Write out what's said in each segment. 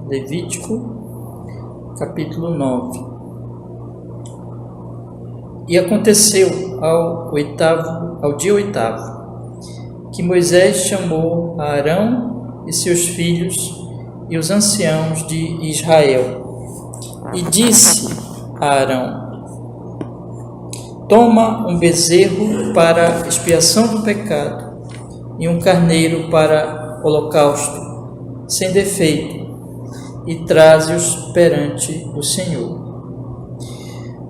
Levítico, capítulo 9. E aconteceu ao dia oitavo, que Moisés chamou a Arão e seus filhos e os anciãos de Israel, e disse a Arão: toma um bezerro para expiação do pecado e um carneiro para holocausto, sem defeito, e traze-os perante o Senhor.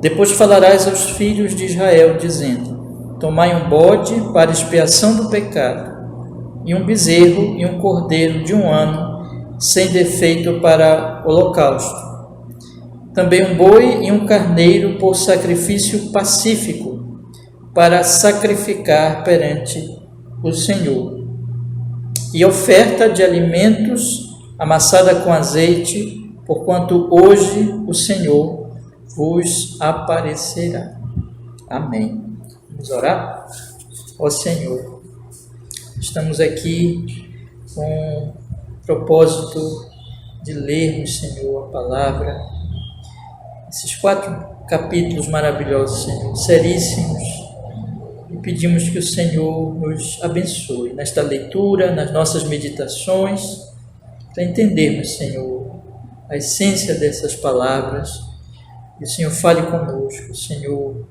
Depois falarás aos filhos de Israel, dizendo: tomai um bode para expiação do pecado, e um bezerro e um cordeiro de 1 ano, sem defeito, para holocausto. Também um boi e um carneiro por sacrifício pacífico, para sacrificar perante o Senhor. E oferta de alimentos amassada com azeite, porquanto hoje o Senhor vos aparecerá. Amém. Vamos orar? Ó Senhor, estamos aqui com o propósito de lermos, Senhor, a palavra, esses 4 capítulos maravilhosos, Senhor, seríssimos, e pedimos que o Senhor nos abençoe nesta leitura, nas nossas meditações, para entendermos, Senhor, a essência dessas palavras. E o Senhor fale conosco, o Senhor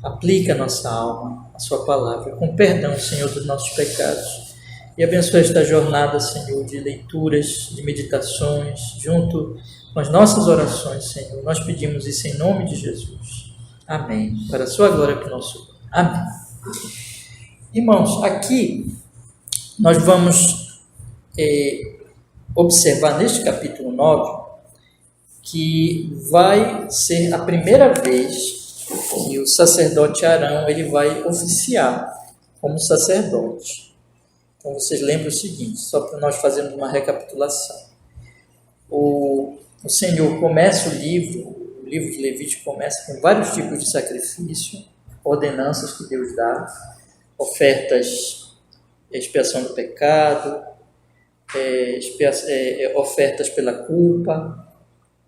aplique a nossa alma, a sua palavra, com perdão, Senhor, dos nossos pecados. E abençoe esta jornada, Senhor, de leituras, de meditações, junto com as nossas orações, Senhor. Nós pedimos isso em nome de Jesus. Amém. Para a sua glória, para o nosso Amém. Irmãos, aqui nós vamos observar neste capítulo 9 que vai ser a primeira vez que o sacerdote Arão ele vai oficiar como sacerdote. Então vocês lembram o seguinte, só para nós fazermos uma recapitulação. O Senhor começa o livro de Levítico começa com vários tipos de sacrifício, ordenanças que Deus dá, ofertas, expiação do pecado, ofertas pela culpa,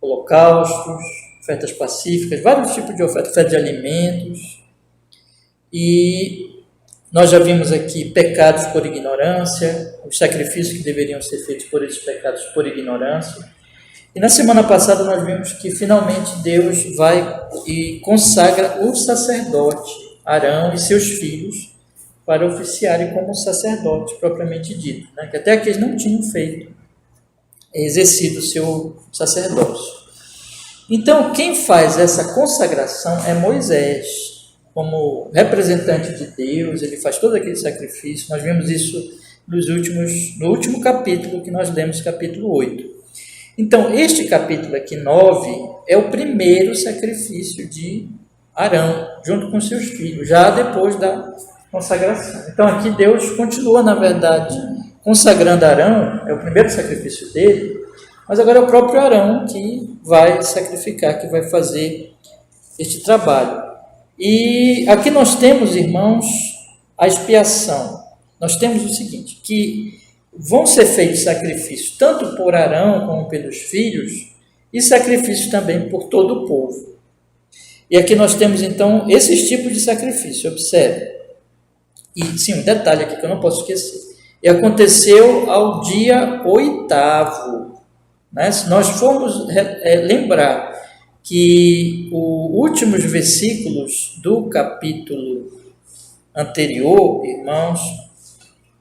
holocaustos, ofertas pacíficas, vários tipos de ofertas, oferta de alimentos. E nós já vimos aqui pecados por ignorância, os sacrifícios que deveriam ser feitos por esses pecados por ignorância. E na semana passada nós vimos que finalmente Deus vai e consagra o sacerdote Arão e seus filhos para oficiarem como sacerdote propriamente dito, né? Que até aqui eles não tinham exercido o seu sacerdócio. Então, quem faz essa consagração é Moisés, como representante de Deus, ele faz todo aquele sacrifício. Nós vimos isso no último capítulo que nós lemos, capítulo 8. Então, este capítulo aqui, 9, é o primeiro sacrifício de Arão, junto com seus filhos, já depois da consagração. Então aqui Deus continua, na verdade, consagrando Arão, é o primeiro sacrifício dele, mas agora é o próprio Arão que vai sacrificar, que vai fazer este trabalho. E aqui nós temos, irmãos, a expiação. Nós temos o seguinte, que vão ser feitos sacrifícios tanto por Arão como pelos filhos, e sacrifícios também por todo o povo. E aqui nós temos então esses tipos de sacrifício, observe. E sim, um detalhe aqui que eu não posso esquecer. E aconteceu ao dia 8º. Né? Se nós formos lembrar que os últimos versículos do capítulo anterior, irmãos,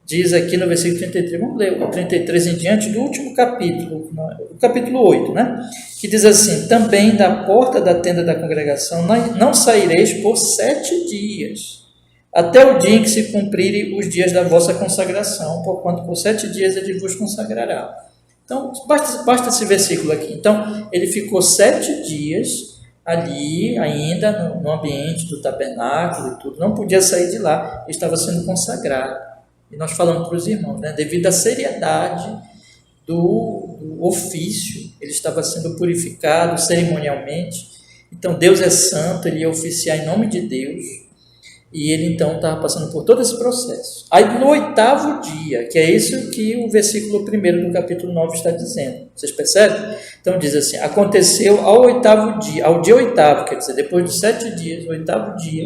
diz aqui no versículo 33, vamos ler o 33 em diante do último capítulo, o capítulo 8, né? Que diz assim: também da porta da tenda da congregação não saireis por 7 dias, até o dia em que se cumprirem os dias da vossa consagração, porquanto por 7 dias ele vos consagrará. Então, basta esse versículo aqui. Então, ele ficou 7 dias ali, ainda no ambiente do tabernáculo e tudo, não podia sair de lá, estava sendo consagrado. E nós falamos para os irmãos, né, devido à seriedade do ofício, ele estava sendo purificado cerimonialmente. Então, Deus é santo, ele ia oficiar em nome de Deus. E ele então estava passando por todo esse processo. Aí no 8º dia, que é isso que o versículo 1 do capítulo 9 está dizendo. Vocês percebem? Então diz assim: aconteceu ao 8º dia, ao dia 8º, quer dizer, depois de 7 dias, o 8º dia,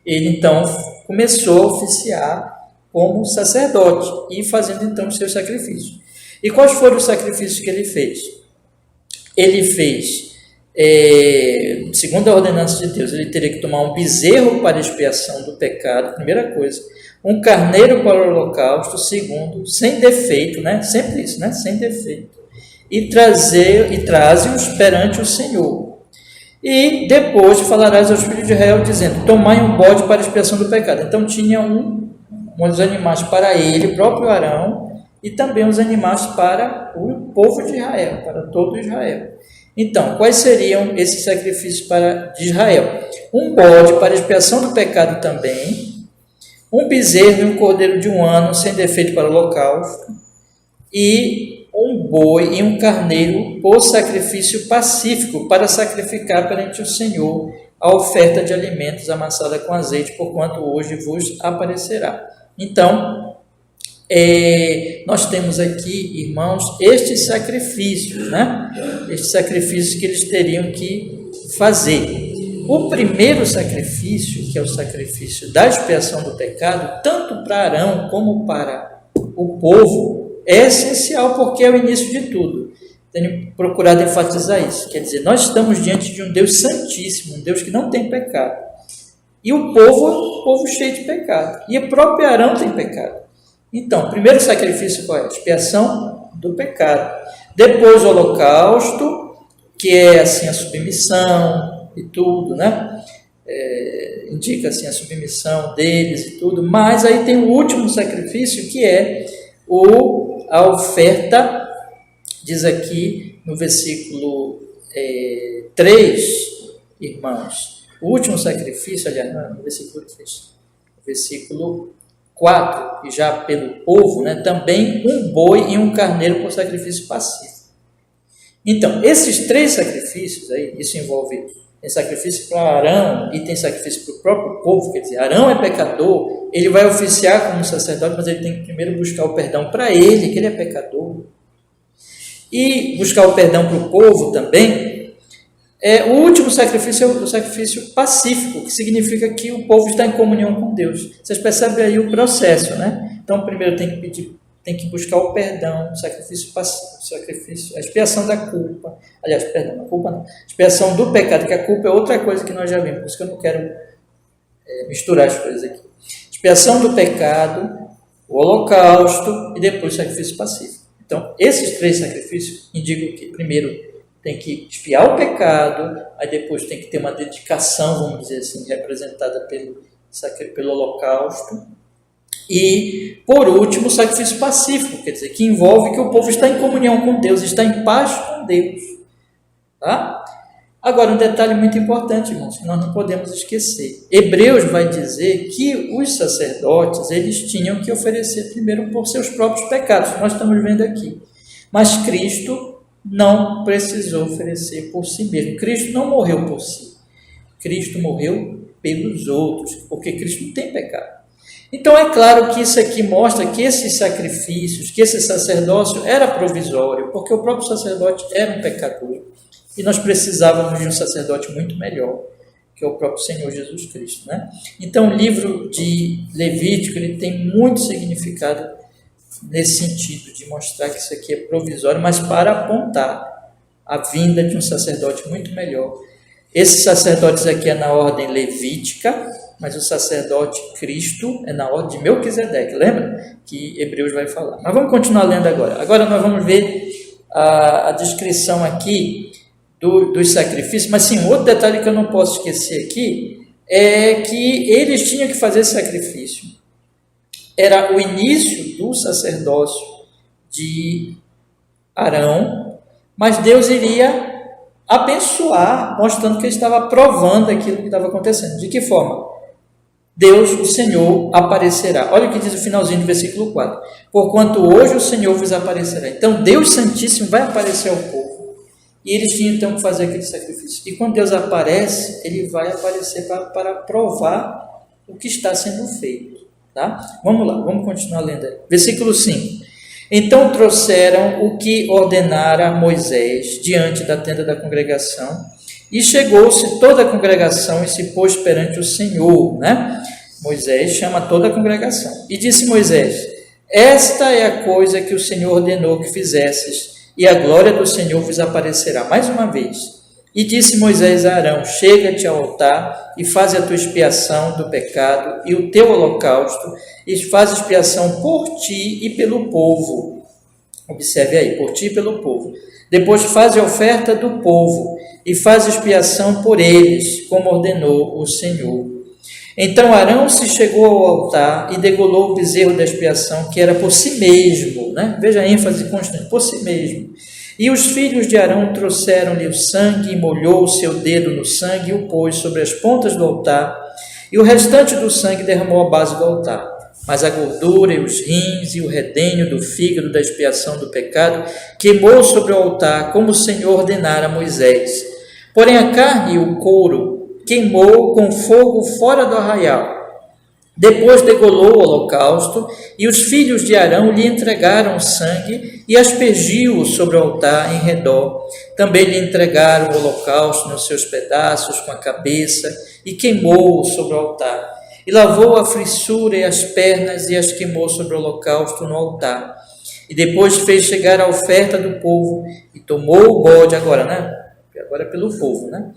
ele então começou a oficiar como sacerdote e fazendo então os seus sacrifícios. E quais foram os sacrifícios que ele fez? Ele fez, segundo a ordenança de Deus, ele teria que tomar um bezerro para expiação do pecado, primeira coisa, um carneiro para o holocausto, segundo, sem defeito, né? Sempre isso, né? Sem defeito, e traze-os perante o Senhor. E depois falarás aos filhos de Israel, dizendo: tomai um bode para expiação do pecado. Então tinha uns animais para ele, próprio Arão, e também os animais para o povo de Israel, para todo Israel. Então, quais seriam esses sacrifícios de Israel? Um bode para expiação do pecado também, um bezerro e um cordeiro de 1 ano, sem defeito para o holocausto, e um boi e um carneiro por sacrifício pacífico, para sacrificar perante o Senhor a oferta de alimentos amassada com azeite, porquanto hoje vos aparecerá. Então, nós temos aqui, irmãos, estes sacrifícios, né? Estes sacrifícios que eles teriam que fazer. O primeiro sacrifício, que é o sacrifício da expiação do pecado, tanto para Arão como para o povo, é essencial, porque é o início de tudo. Tenho procurado enfatizar isso. Quer dizer, nós estamos diante de um Deus santíssimo, um Deus que não tem pecado. E o povo é um povo cheio de pecado. E o próprio Arão tem pecado. Então, o primeiro sacrifício qual é? A expiação do pecado. Depois o holocausto, que é assim a submissão e tudo, né? Indica assim a submissão deles e tudo. Mas aí tem o último sacrifício, que é a oferta, diz aqui no versículo 3, irmãos. O último sacrifício, aliás, não, no versículo 3, versículo 4, e já pelo povo, né, também um boi e um carneiro por sacrifício pacífico. Então, esses 3 sacrifícios aí, isso envolve, tem sacrifício para Arão e tem sacrifício para o próprio povo, quer dizer, Arão é pecador, ele vai oficiar como sacerdote, mas ele tem que primeiro buscar o perdão para ele, que ele é pecador, e buscar o perdão para o povo também. O último sacrifício é o sacrifício pacífico, que significa que o povo está em comunhão com Deus. Vocês percebem aí o processo, né? Então, primeiro tem que buscar o perdão, o sacrifício pacífico, a expiação da culpa. Aliás, perdão, a culpa não. A expiação do pecado, que a culpa é outra coisa que nós já vimos, por isso que eu não quero misturar as coisas aqui. Expiação do pecado, o holocausto e depois o sacrifício pacífico. Então, esses 3 sacrifícios indicam que, primeiro, tem que expiar o pecado, aí depois tem que ter uma dedicação, vamos dizer assim, representada pelo holocausto, e, por último, o sacrifício pacífico, quer dizer, que envolve que o povo está em comunhão com Deus, está em paz com Deus. Tá? Agora, um detalhe muito importante, irmãos, que nós não podemos esquecer. Hebreus vai dizer que os sacerdotes, eles tinham que oferecer primeiro por seus próprios pecados, nós estamos vendo aqui. Mas Cristo não precisou oferecer por si mesmo. Cristo não morreu por si. Cristo morreu pelos outros, porque Cristo não tem pecado. Então é claro que isso aqui mostra que esses sacrifícios, que esse sacerdócio era provisório, porque o próprio sacerdote era um pecador. E nós precisávamos de um sacerdote muito melhor, que é o próprio Senhor Jesus Cristo, né? Então o livro de Levítico, ele tem muito significado nesse sentido, de mostrar que isso aqui é provisório, mas para apontar a vinda de um sacerdote muito melhor. Esses sacerdotes aqui é na ordem levítica, mas o sacerdote Cristo é na ordem de Melquisedeque, lembra? Que Hebreus vai falar. Mas vamos continuar lendo agora. Agora nós vamos ver a descrição aqui dos sacrifícios, mas sim, outro detalhe que eu não posso esquecer aqui, é que eles tinham que fazer esse sacrifício. Era o início do sacerdócio de Arão, mas Deus iria abençoar, mostrando que ele estava provando aquilo que estava acontecendo. De que forma? Deus, o Senhor, aparecerá. Olha o que diz o finalzinho do versículo 4. Porquanto hoje o Senhor vos aparecerá. Então, Deus Santíssimo vai aparecer ao povo. E eles tinham então que fazer aquele sacrifício. E quando Deus aparece, ele vai aparecer para provar o que está sendo feito. Tá? Vamos lá, vamos continuar lendo aí. Versículo 5. Então trouxeram o que ordenara Moisés diante da tenda da congregação, e chegou-se toda a congregação e se pôs perante o Senhor, né? Moisés chama toda a congregação. E disse Moisés: esta é a coisa que o Senhor ordenou que fizesses, e a glória do Senhor vos aparecerá. Mais uma vez. E disse Moisés a Arão: chega-te ao altar e faz a tua expiação do pecado e o teu holocausto, e faz expiação por ti e pelo povo. Observe aí, por ti e pelo povo. Depois faz a oferta do povo e faz expiação por eles, como ordenou o Senhor. Então Arão se chegou ao altar e degolou o bezerro da expiação, que era por si mesmo, né? Veja a ênfase constante, por si mesmo. E os filhos de Arão trouxeram-lhe o sangue, e molhou o seu dedo no sangue e o pôs sobre as pontas do altar, e o restante do sangue derramou à base do altar. Mas a gordura e os rins e o redenho do fígado da expiação do pecado queimou sobre o altar, como o Senhor ordenara a Moisés. Porém a carne e o couro queimou com fogo fora do arraial. Depois degolou o holocausto, e os filhos de Arão lhe entregaram o sangue e aspergiu-o sobre o altar em redor. Também lhe entregaram o holocausto nos seus pedaços com a cabeça e queimou-o sobre o altar. E lavou a frissura e as pernas e as queimou sobre o holocausto no altar. E depois fez chegar a oferta do povo e tomou o bode, agora é pelo povo, né?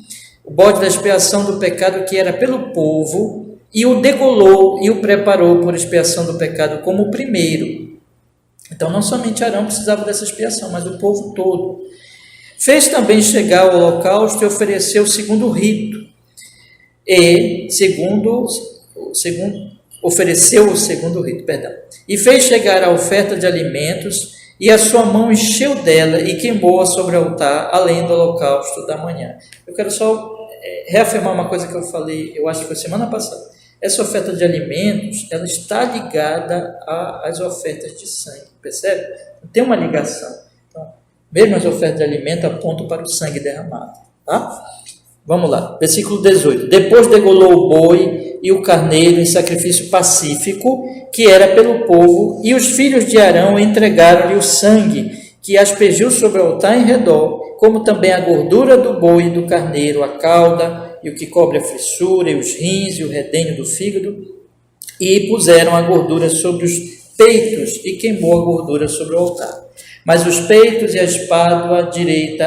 O bode da expiação do pecado que era pelo povo, e o degolou e o preparou por expiação do pecado como o primeiro. Então não somente Arão precisava dessa expiação, mas o povo todo. Fez também chegar o holocausto e ofereceu o segundo rito. Ofereceu o segundo rito, E fez chegar a oferta de alimentos, e a sua mão encheu dela e queimou-a sobre o altar, além do holocausto da manhã. Eu quero só reafirmar uma coisa que eu falei, eu acho que foi semana passada. Essa oferta de alimentos, ela está ligada às ofertas de sangue, percebe? Tem uma ligação. Então, mesmo as ofertas de alimento apontam para o sangue derramado, tá? Vamos lá, versículo 18. Depois degolou o boi e o carneiro em sacrifício pacífico, que era pelo povo, e os filhos de Arão entregaram-lhe o sangue, que aspergiu sobre o altar em redor, como também a gordura do boi e do carneiro, a cauda, e o que cobre a frissura, e os rins, e o redenho do fígado, e puseram a gordura sobre os peitos, e queimou a gordura sobre o altar. Mas os peitos e a espádua direita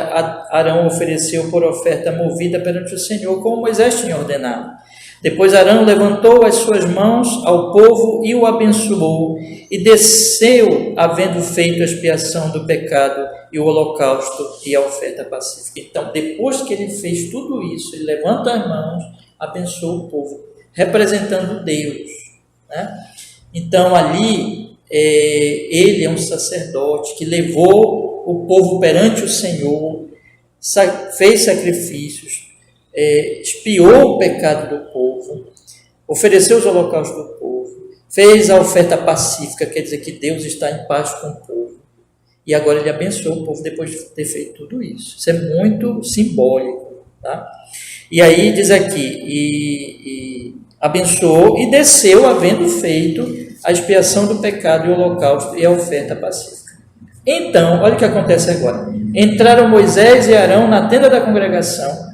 Arão ofereceu por oferta movida perante o Senhor, como Moisés tinha ordenado. Depois Arão levantou as suas mãos ao povo e o abençoou, e desceu, havendo feito a expiação do pecado e o holocausto e a oferta pacífica. Então, depois que ele fez tudo isso, ele levanta as mãos, abençoa o povo, representando Deus, né? Então, ali, ele é um sacerdote que levou o povo perante o Senhor, fez sacrifícios, expiou o pecado do povo, ofereceu os holocaustos do povo, fez a oferta pacífica, quer dizer que Deus está em paz com o povo, e agora ele abençoou o povo depois de ter feito tudo isso. Isso é muito simbólico, tá? E aí diz aqui, e abençoou e desceu, havendo feito a expiação do pecado e o holocausto e a oferta pacífica. Então, olha o que acontece agora. Entraram Moisés e Arão na tenda da congregação,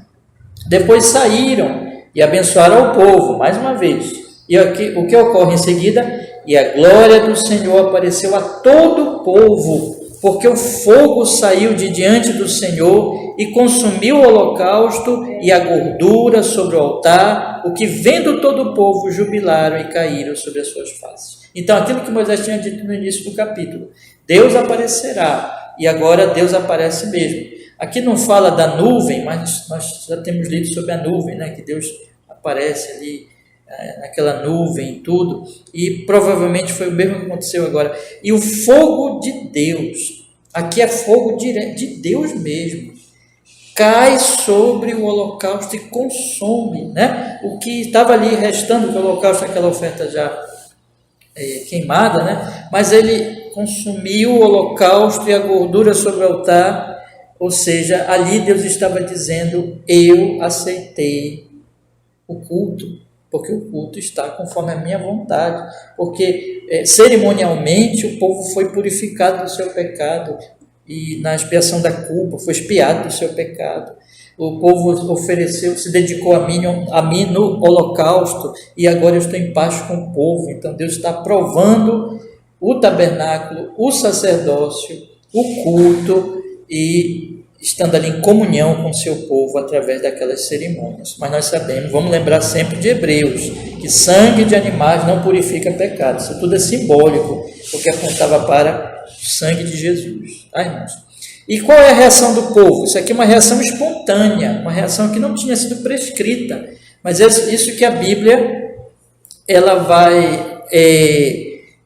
depois saíram e abençoaram o povo, mais uma vez. E aqui, o que ocorre em seguida? E a glória do Senhor apareceu a todo o povo, porque o fogo saiu de diante do Senhor e consumiu o holocausto e a gordura sobre o altar, o que vendo todo o povo jubilaram e caíram sobre as suas faces. Então, aquilo que Moisés tinha dito no início do capítulo, Deus aparecerá, e agora Deus aparece mesmo. Aqui não fala da nuvem, mas nós já temos lido sobre a nuvem, né? Que Deus aparece ali naquela nuvem e tudo, e provavelmente foi o mesmo que aconteceu agora. E o fogo de Deus, aqui é fogo de Deus mesmo, cai sobre o holocausto e consome, né? O que estava ali restando do holocausto, aquela oferta já queimada, né? Mas ele consumiu o holocausto e a gordura sobre o altar. Ou seja, ali Deus estava dizendo: eu aceitei o culto, porque o culto está conforme a minha vontade, porque cerimonialmente o povo foi purificado do seu pecado, e na expiação da culpa foi expiado do seu pecado. O povo ofereceu, se dedicou a mim no holocausto, e agora eu estou em paz com o povo. Então Deus está provando o tabernáculo, o sacerdócio, o culto, e estando ali em comunhão com o seu povo através daquelas cerimônias. Mas nós sabemos, vamos lembrar sempre de Hebreus, que sangue de animais não purifica pecado. Isso tudo é simbólico, porque apontava para o sangue de Jesus. Tá, irmãos? E qual é a reação do povo? Isso aqui é uma reação espontânea, uma reação que não tinha sido prescrita, mas é isso que a Bíblia ela vai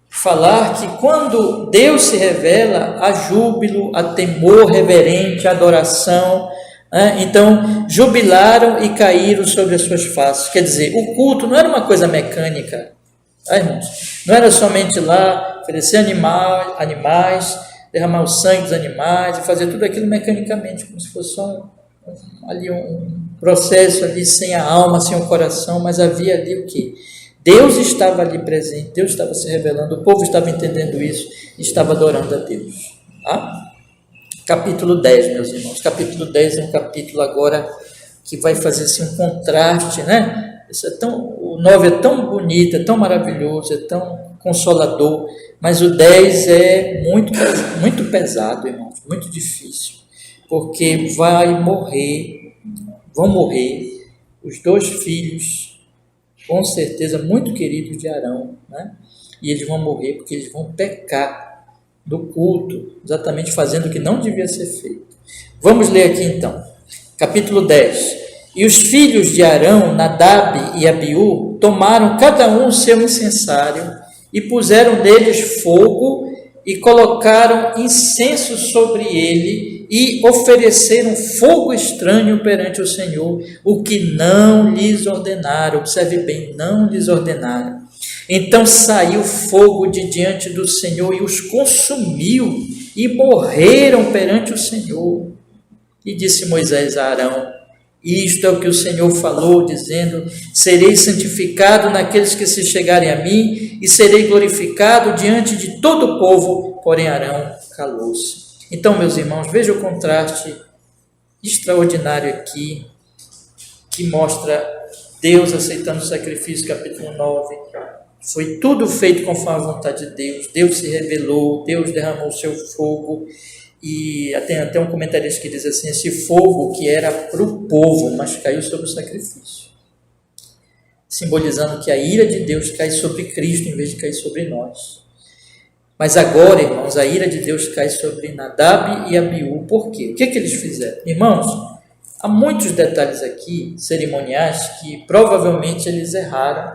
falar, que quando Deus se revela, há júbilo, há temor reverente, adoração. Então jubilaram e caíram sobre as suas faces. Quer dizer, o culto não era uma coisa mecânica, tá, irmãos? Não era somente lá oferecer animais, derramar o sangue dos animais e fazer tudo aquilo mecanicamente, como se fosse só ali um processo ali sem a alma, sem o coração, mas havia ali o quê? Deus estava ali presente, Deus estava se revelando, o povo estava entendendo isso e estava adorando a Deus. Tá? Capítulo 10, meus irmãos. Capítulo 10 é um capítulo agora que vai fazer assim, um contraste, né? O 9 é tão bonito, é tão maravilhoso, é tão consolador, mas o 10 é muito pesado, irmãos, muito difícil, porque vão morrer os 2 filhos, com certeza muito queridos de Arão, né? E eles vão morrer porque eles vão pecar do culto, exatamente fazendo o que não devia ser feito. Vamos ler aqui então, capítulo 10. E os filhos de Arão, Nadab e Abiú, tomaram cada um o seu incensário e puseram neles fogo e colocaram incenso sobre ele e ofereceram fogo estranho perante o Senhor, o que não lhes ordenaram. Observe bem, não lhes ordenaram. Então saiu fogo de diante do Senhor e os consumiu, e morreram perante o Senhor. E disse Moisés a Arão: isto é o que o Senhor falou, dizendo: serei santificado naqueles que se chegarem a mim, e serei glorificado diante de todo o povo. Porém Arão calou-se. Então, meus irmãos, veja o contraste extraordinário aqui, que mostra Deus aceitando o sacrifício, capítulo 9. Foi tudo feito conforme a vontade de Deus. Deus se revelou, Deus derramou o seu fogo. E tem até um comentarista que diz assim: esse fogo que era para o povo, mas caiu sobre o sacrifício, simbolizando que a ira de Deus cai sobre Cristo em vez de cair sobre nós. Mas agora, irmãos, a ira de Deus cai sobre Nadab e Abiú. Por quê? O que eles fizeram? Irmãos, há muitos detalhes aqui, cerimoniais, que provavelmente eles erraram,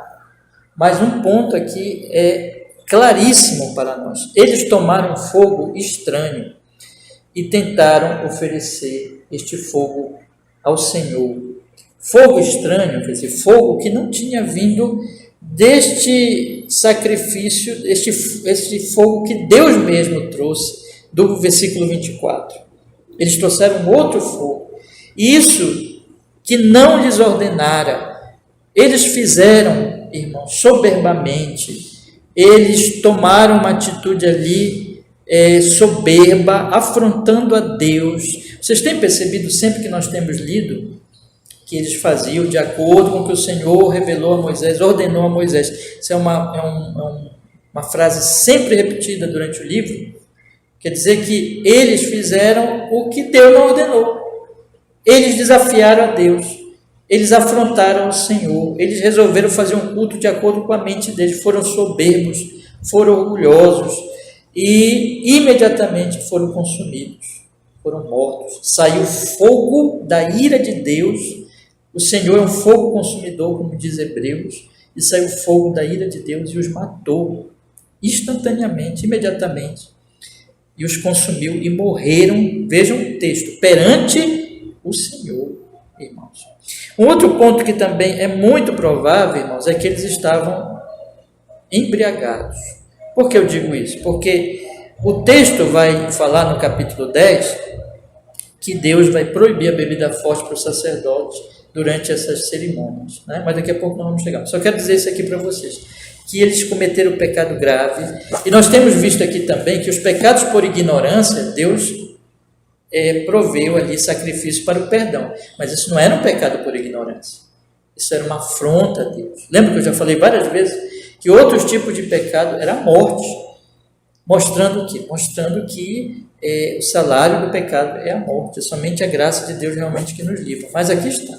mas um ponto aqui é claríssimo para nós. Eles tomaram fogo estranho e tentaram oferecer este fogo ao Senhor. Fogo estranho, quer dizer, fogo que não tinha vindo deste sacrifício, este fogo que Deus mesmo trouxe, do versículo 24. Eles trouxeram outro fogo. Isso que não lhes ordenara, eles fizeram, irmãos, soberbamente. Eles tomaram uma atitude ali soberba, afrontando a Deus. Vocês têm percebido sempre que nós temos lido que eles faziam de acordo com o que o Senhor revelou a Moisés, ordenou a Moisés. Isso é uma frase sempre repetida durante o livro. Quer dizer que eles fizeram o que Deus não ordenou. Eles desafiaram a Deus, eles afrontaram o Senhor, eles resolveram fazer um culto de acordo com a mente deles, foram soberbos, foram orgulhosos e imediatamente foram consumidos, foram mortos. Saiu fogo da ira de Deus. O Senhor é um fogo consumidor, como diz Hebreus, e saiu fogo da ira de Deus e os matou instantaneamente, imediatamente, e os consumiu e morreram, vejam o texto, perante o Senhor, irmãos. Um outro ponto que também é muito provável, irmãos, é que eles estavam embriagados. Por que eu digo isso? Porque o texto vai falar no capítulo 10 que Deus vai proibir a bebida forte para o sacerdote durante essas cerimônias, né? Mas daqui a pouco nós vamos chegar. Só quero dizer isso aqui para vocês, que eles cometeram pecado grave, e nós temos visto aqui também que os pecados por ignorância, Deus proveu ali sacrifício para o perdão, mas isso não era um pecado por ignorância, isso era uma afronta a Deus. Lembra que eu já falei várias vezes que outros tipos de pecado era a morte, mostrando o quê? Mostrando que o salário do pecado é a morte, é somente a graça de Deus realmente que nos livra. Mas aqui está.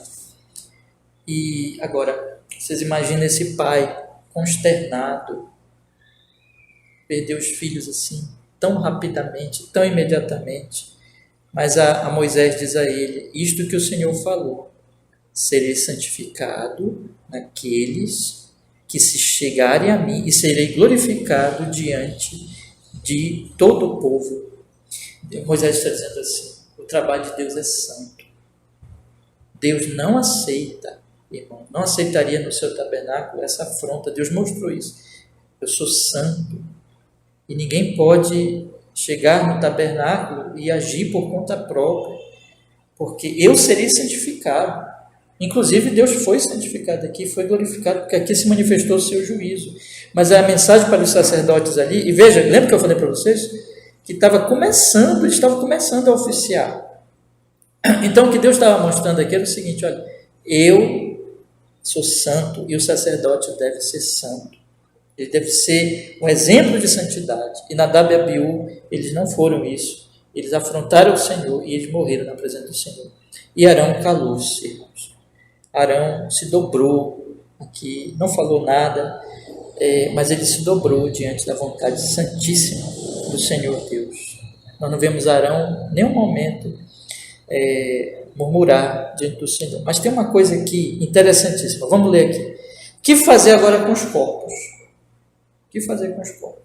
E agora, vocês imaginam esse pai consternado, perder os filhos assim, tão rapidamente, tão imediatamente. Mas a Moisés diz a ele, isto que o Senhor falou, serei santificado naqueles que se chegarem a mim e serei glorificado diante de todo o povo. Moisés está dizendo assim, o trabalho de Deus é santo. Deus não aceita, irmão, não aceitaria no seu tabernáculo essa afronta. Deus mostrou isso. Eu sou santo e ninguém pode chegar no tabernáculo e agir por conta própria, porque eu serei santificado. Inclusive Deus foi santificado aqui, foi glorificado, porque aqui se manifestou o seu juízo. Mas a mensagem para os sacerdotes ali, e veja, lembra que eu falei para vocês? Que eles estavam começando a oficiar. Então o que Deus estava mostrando aqui era o seguinte, olha, eu sou santo e o sacerdote deve ser santo. Ele deve ser um exemplo de santidade. E Nadab e Abiú, eles não foram isso. Eles afrontaram o Senhor e eles morreram na presença do Senhor. E Arão calou-se, irmãos. Arão se dobrou aqui, não falou nada, mas ele se dobrou diante da vontade santíssima do Senhor Deus. Nós não vemos Arão em nenhum momento murmurar diante do Senhor. Mas tem uma coisa aqui interessantíssima. Vamos ler aqui. O que fazer agora com os corpos? O que fazer com os corpos?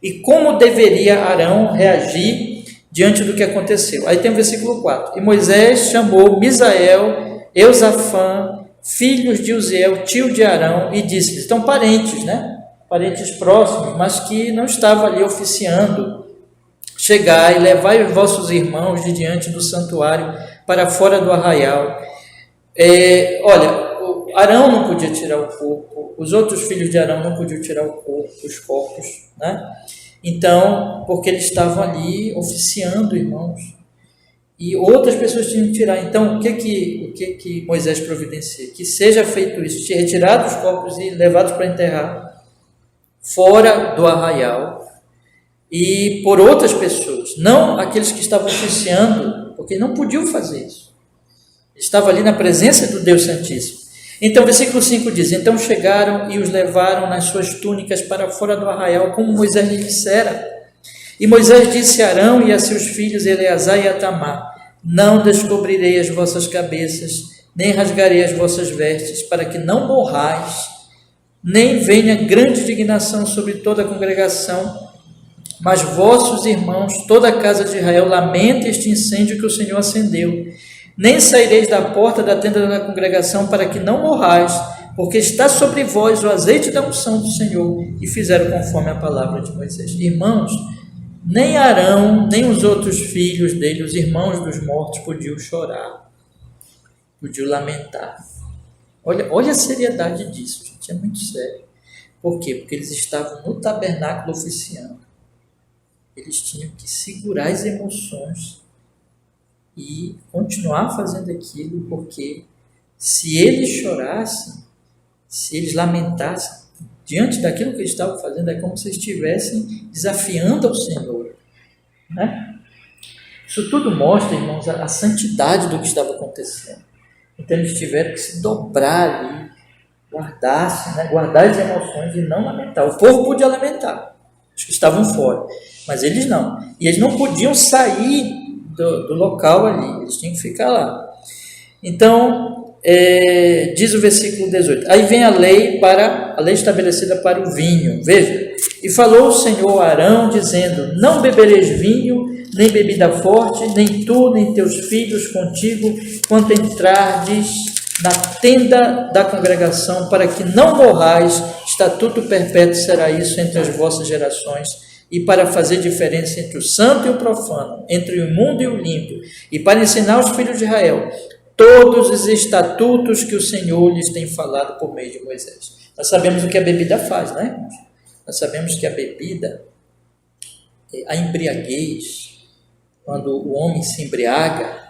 E como deveria Arão reagir diante do que aconteceu? Aí tem o versículo 4. E Moisés chamou Misael, Eusafã, filhos de Uziel, tio de Arão, e disse-lhes, estão parentes, né? Parentes próximos, mas que não estavam ali oficiando. Chegai e levai os vossos irmãos de diante do santuário para fora do arraial. Olha, Arão não podia tirar o corpo, os outros filhos de Arão não podiam tirar o corpo, os corpos, né? Então, porque eles estavam ali oficiando, irmãos, e outras pessoas tinham que tirar. Então, o que Moisés providencia? Que seja feito isso, retirados os corpos e levados para enterrar fora do arraial e por outras pessoas, não aqueles que estavam oficiando, porque não podiam fazer isso. Estava ali na presença do Deus Santíssimo. Então, versículo 5 diz, então chegaram e os levaram nas suas túnicas para fora do arraial, como Moisés lhe dissera. E Moisés disse a Arão e a seus filhos Eleazar e Itamar, não descobrirei as vossas cabeças, nem rasgarei as vossas vestes, para que não morrais, nem venha grande indignação sobre toda a congregação, mas vossos irmãos, toda a casa de Israel, lamente este incêndio que o Senhor acendeu. Nem saireis da porta da tenda da congregação para que não morrais, porque está sobre vós o azeite da unção do Senhor. E fizeram conforme a palavra de Moisés. Irmãos, nem Arão, nem os outros filhos dele, os irmãos dos mortos, podiam chorar, podiam lamentar. Olha a seriedade disso, gente, é muito sério. Por quê? Porque eles estavam no tabernáculo oficiando. Eles tinham que segurar as emoções e continuar fazendo aquilo, porque se eles chorassem, se eles lamentassem, diante daquilo que eles estavam fazendo, é como se estivessem desafiando ao Senhor, né? Isso tudo mostra, irmãos, a santidade do que estava acontecendo. Então eles tiveram que se dobrar ali, guardar as emoções e não lamentar. O povo podia lamentar, os que estavam fora, mas eles não. E eles não podiam sair do local ali, eles tinham que ficar lá. Então, diz o versículo 18, aí vem a lei estabelecida para o vinho, veja, e falou o Senhor a Arão, dizendo, não bebereis vinho, nem bebida forte, nem tu, nem teus filhos contigo, quando entrardes na tenda da congregação, para que não morrais, estatuto perpétuo será isso entre as vossas gerações, e para fazer diferença entre o santo e o profano, entre o imundo e o limpo, e para ensinar os filhos de Israel todos os estatutos que o Senhor lhes tem falado por meio de Moisés. Nós sabemos o que a bebida faz, né, irmãos? Nós sabemos que a bebida, a embriaguez, quando o homem se embriaga,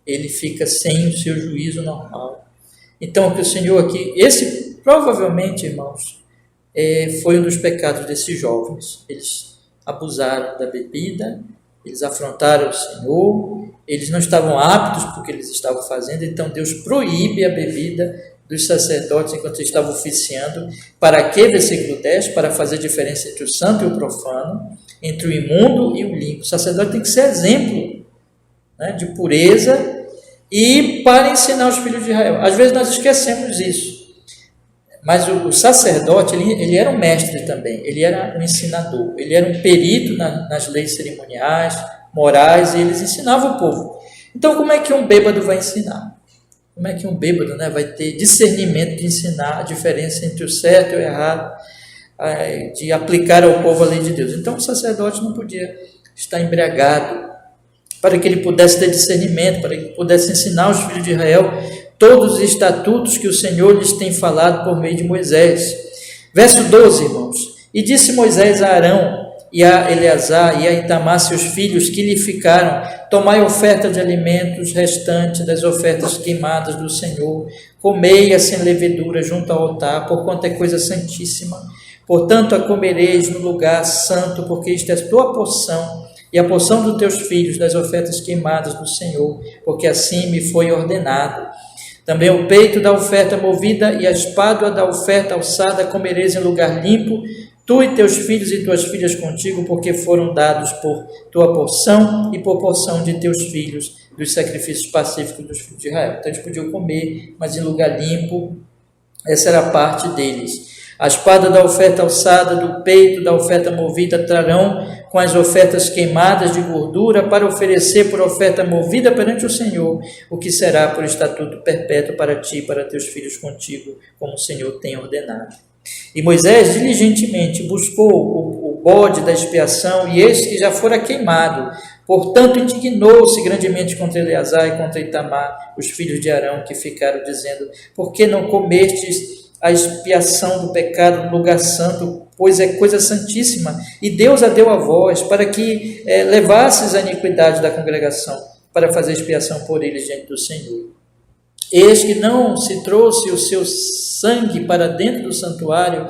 ele fica sem o seu juízo normal. Então, o que o Senhor aqui, esse provavelmente, irmãos, foi um dos pecados desses jovens. Eles abusaram da bebida, eles afrontaram o Senhor, eles não estavam aptos porque eles estavam fazendo, então Deus proíbe a bebida dos sacerdotes enquanto eles estavam oficiando. Para quê? Versículo 10, para fazer diferença entre o santo e o profano, entre o imundo e o limpo. O sacerdote tem que ser exemplo, né, de pureza, e para ensinar os filhos de Israel. Às vezes nós esquecemos isso, mas o sacerdote, ele era um mestre também, ele era um ensinador, ele era um perito nas leis cerimoniais, morais, e eles ensinavam o povo. Então, como é que um bêbado vai ensinar? Como é que um bêbado, né, vai ter discernimento de ensinar a diferença entre o certo e o errado, de aplicar ao povo a lei de Deus? Então, o sacerdote não podia estar embriagado, para que ele pudesse ter discernimento, para que ele pudesse ensinar os filhos de Israel todos os estatutos que o Senhor lhes tem falado por meio de Moisés. Verso 12, irmãos. E disse Moisés a Arão e a Eleazar e a Itamar, seus filhos, que lhe ficaram: tomai oferta de alimentos restante das ofertas queimadas do Senhor, comei-a sem levedura junto ao altar, porquanto é coisa santíssima. Portanto, a comereis no lugar santo, porque isto é a tua porção e a porção dos teus filhos das ofertas queimadas do Senhor, porque assim me foi ordenado. Também o peito da oferta movida e a espádua da oferta alçada comereis em lugar limpo, tu e teus filhos e tuas filhas contigo, porque foram dados por tua porção e por porção de teus filhos dos sacrifícios pacíficos dos filhos de Israel. Então eles podiam comer, mas em lugar limpo. Essa era a parte deles. A espada da oferta alçada, do peito da oferta movida trarão com as ofertas queimadas de gordura para oferecer por oferta movida perante o Senhor, o que será por estatuto perpétuo para ti e para teus filhos contigo, como o Senhor tem ordenado. E Moisés diligentemente buscou o bode da expiação, e eis que já fora queimado. Portanto, indignou-se grandemente contra Eleazar e contra Itamar, os filhos de Arão, que ficaram dizendo: por que não comestes a expiação do pecado no lugar santo, pois é coisa santíssima, e Deus a deu a vós, para que levasses a iniquidade da congregação, para fazer expiação por eles diante do Senhor. Eis que não se trouxe o seu sangue para dentro do santuário,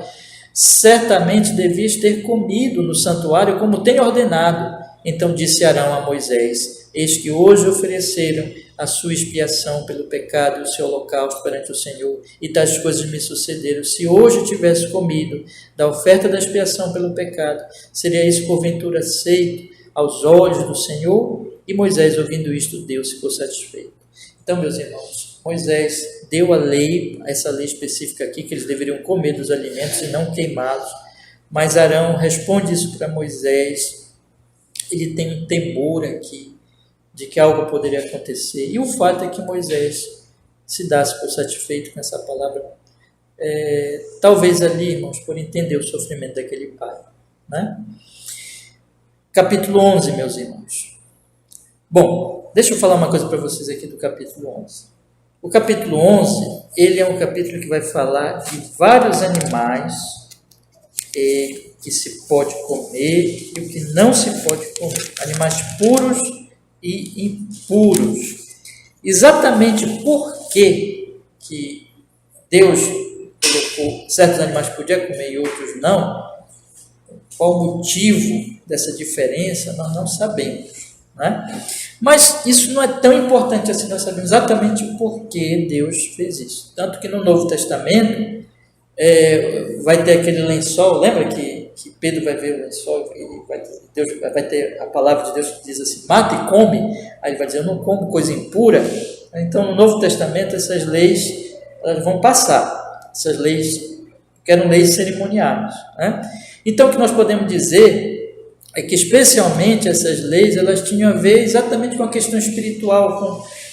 certamente devias ter comido no santuário, como tem ordenado. Então disse Arão a Moisés: eis que hoje ofereceram a sua expiação pelo pecado e o seu holocausto perante o Senhor, e tais coisas me sucederam. Se hoje tivesse comido da oferta da expiação pelo pecado, seria isso porventura aceito aos olhos do Senhor? E Moisés, ouvindo isto, Deus ficou satisfeito. Então, meus irmãos, Moisés deu a lei, essa lei específica aqui, que eles deveriam comer dos alimentos e não queimá-los, mas Arão responde isso para Moisés. Ele tem um temor aqui de que algo poderia acontecer, e o fato é que Moisés se desse por satisfeito com essa palavra, talvez ali, irmãos, por entender o sofrimento daquele pai, né? Capítulo 11, meus irmãos. Bom, deixa eu falar uma coisa para vocês aqui do capítulo 11. O capítulo 11, ele é um capítulo que vai falar de vários animais que se pode comer e o que não se pode comer, animais puros e impuros. Exatamente por que Deus colocou certos animais que podiam comer e outros não, qual o motivo dessa diferença, nós não sabemos, né? Mas isso não é tão importante assim, nós sabemos exatamente por que Deus fez isso. Tanto que no Novo Testamento vai ter aquele lençol, lembra que Pedro vai ver o lençol e Deus vai ter a palavra de Deus que diz assim: mata e come. Aí ele vai dizer: eu não como coisa impura. Então no Novo Testamento essas leis elas vão passar, essas leis que eram leis cerimoniais, né? Então o que nós podemos dizer é que especialmente essas leis elas tinham a ver exatamente com a questão espiritual,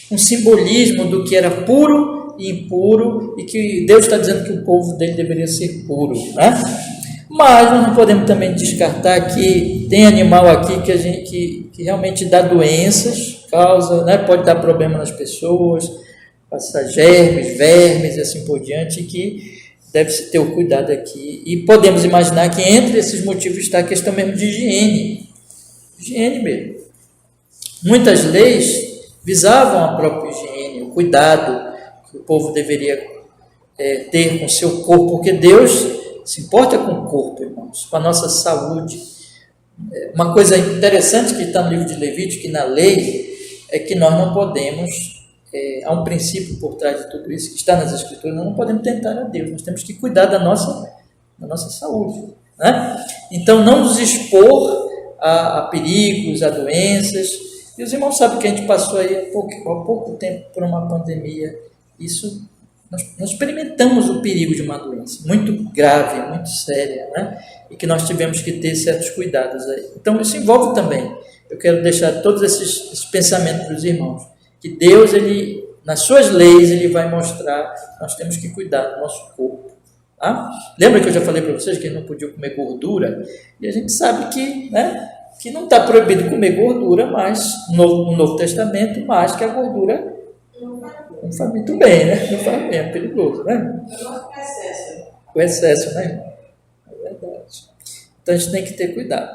com um simbolismo do que era puro e impuro, e que Deus está dizendo que o povo dele deveria ser puro, né? Mas nós não podemos também descartar que tem animal aqui que realmente dá doenças, causa, né, pode dar problema nas pessoas, passa germes, vermes e assim por diante, que deve-se ter o cuidado aqui. E podemos imaginar que entre esses motivos está a questão mesmo de higiene mesmo. Muitas leis visavam a própria higiene, o cuidado que o povo deveria ter com o seu corpo, porque Deus se importa com o corpo, irmãos, com a nossa saúde. Uma coisa interessante que está no livro de Levítico, que na lei, é que nós não podemos, há um princípio por trás de tudo isso, que está nas Escrituras, nós não podemos tentar a Deus, nós temos que cuidar da nossa saúde, né? Então, não nos expor a perigos, a doenças. E os irmãos sabem que a gente passou aí há pouco tempo por uma pandemia. Isso, nós experimentamos o perigo de uma doença muito grave, muito séria, né? E que nós tivemos que ter certos cuidados aí. Então, isso envolve também. Eu quero deixar todos esses pensamentos para os irmãos. Que Deus, nas suas leis, Ele vai mostrar que nós temos que cuidar do nosso corpo. Tá? Lembra que eu já falei para vocês que não podia comer gordura? E a gente sabe que, né, que não está proibido comer gordura, mas no Novo Testamento, mas que a gordura não faz muito bem, né? Não faz bem, é perigoso, né? O excesso, né? É verdade. Então a gente tem que ter cuidado.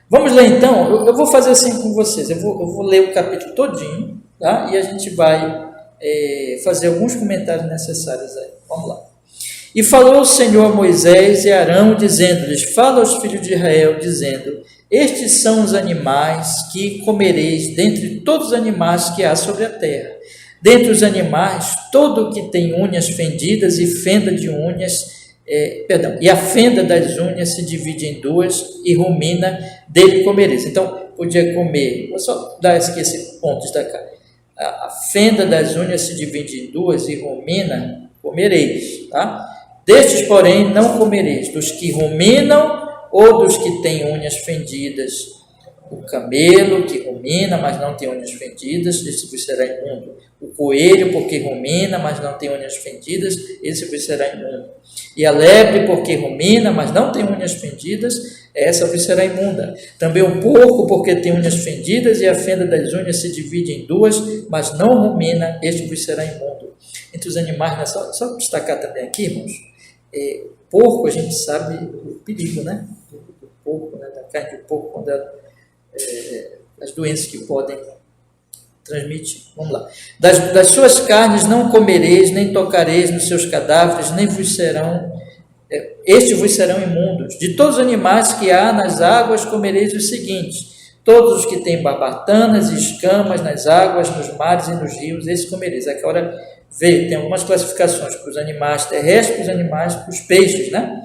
Vamos ler então, eu vou fazer assim com vocês, eu vou ler o capítulo todinho, tá? E a gente vai fazer alguns comentários necessários aí. Vamos lá. E falou o Senhor a Moisés e a Arão, dizendo-lhes: fala aos filhos de Israel, dizendo: estes são os animais que comereis dentre todos os animais que há sobre a terra. Dentre os animais, todo o que tem unhas fendidas e fenda de unhas, e a fenda das unhas se divide em duas, e rumina dele comereis. Então, podia comer, vou só dar aqui esse ponto, destacar. A fenda das unhas se divide em duas, e rumina comereis, tá? Destes, porém, não comereis, dos que ruminam ou dos que têm unhas fendidas. O camelo que rumina, mas não tem unhas fendidas, esse vos será imundo. O coelho, porque rumina, mas não tem unhas fendidas, esse vos será imundo. E a lebre, porque rumina, mas não tem unhas fendidas, essa vos será imunda. Também o porco, porque tem unhas fendidas, e a fenda das unhas se divide em duas, mas não rumina, este vos será imundo. Entre os animais, né? Só destacar também aqui, irmãos, porco, a gente sabe o perigo, né? Do porco, né? Da carne de porco, quando as doenças que podem transmitir. Vamos lá. Das suas carnes não comereis, nem tocareis nos seus cadáveres, nem vos serão, estes vos serão imundos. De todos os animais que há nas águas comereis os seguintes: todos os que têm barbatanas e escamas nas águas, nos mares e nos rios, esses comereis. Aqui agora tem algumas classificações para os animais terrestres, para os animais, para os peixes, né?